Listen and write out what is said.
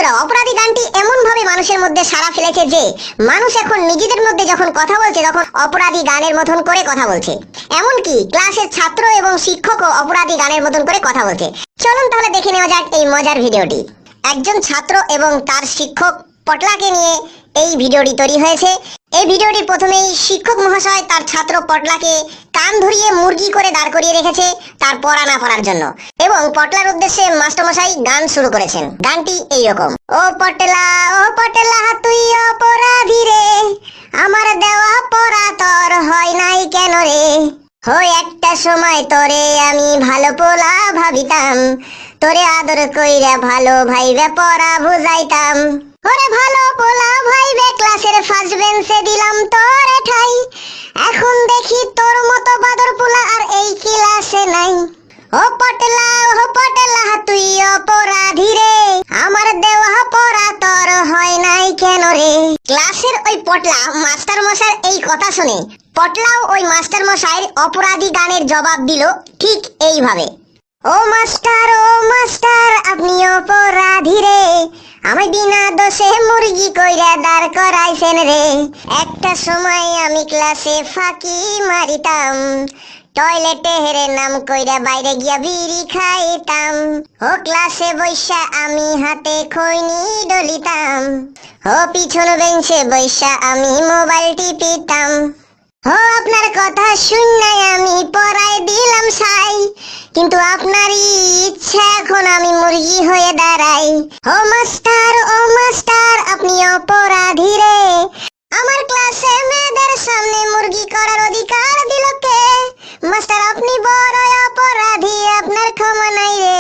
বন্ধুরা, অপরাধী গানটি এমন ভাবে মানুষের মধ্যে সাড়া ফেলেছে যে মানুষ এখন নিজেদের মধ্যে যখন কথা বলছে তখন অপরাধী গানের মতন করে কথা বলছে। এমনকি ক্লাসের ছাত্র এবং শিক্ষকও অপরাধী গানের মতন করে কথা বলছে। চলুন তাহলে দেখে নেওয়া যাক এই মজার ভিডিওটি। একজন ছাত্র এবং তার শিক্ষক পটলাকে নিয়ে এই ভিডিওটি তৈরি হয়েছে। এই ভিডিওটি প্রথমেই শিক্ষক মহাশয় তার ছাত্র পটলাকে কান ধরিয়ে মুরগি করে দাঁড় করিয়ে রেখেছে তার পড়া না পড়ার জন্য, এবং পটলার উদ্দেশ্যে মাস্টারমশাই গান শুরু করেছেন। গানটি এইরকম: ও পটলা তুই অপরাধী রে, আমার দেওয়া পড়া তোর হয় নাই কেন রে, হয় একটা সময় তোরে আমি ভালো পোলা ভাবিতাম, তোরে আদর কইরা ভালো ভাইবে পড়া বুঝাইতাম, ওরে ভালো পোলা ভাইবে ক্লাসের ফার্স্ট বেঞ্চে দিলাম তোরে ঠাই, এখন দেখি তোর মতো বাদর পোলা আর এই ক্লাসে নাই। ও পটলা তুই অপরাধী রে, আমার দেওয়া পড়া তোর হয় নাই কেন রে। ক্লাসের ওই পটলা মাস্টার মশাইয়ের এই কথা শুনে পটলাও ওই মাস্টার মশাইয়ের অপরাধী গানের জবাব দিল ঠিক এইভাবে: ও মাস্টার আপনি অপরাধী রে, আমি বিনা দোষে মুরগি কইরা দাঁড় করাইছেন রে, একটা সময় আমি ক্লাসে ফাঁকি মারিতাম, টয়লেটে হেরে নাম কইরা বাইরে গিয়া বিড়ি খাইতাম, ও ক্লাসে বৈশা আমি হাতে খৈনি ডলিতাম, ও পিছন বেঞ্চে বৈশা আমি মোবাইল টিপিতাম, ও আপনার কথা শুননাই আমি পড়ায় দিলাম ছাই, কিন্তু আপনারই ইচ্ছা এখন আমি মুরগি হয়ে দাঁড়াই। ও মাস্টার আপনি অপরাধী রে, আমার ক্লাসে মেয়েদের সামনে মুরগি করার অধিকার দিল কে, মাস্টার আপনি বড় অপরাধী, আপনার ক্ষমা নাই রে।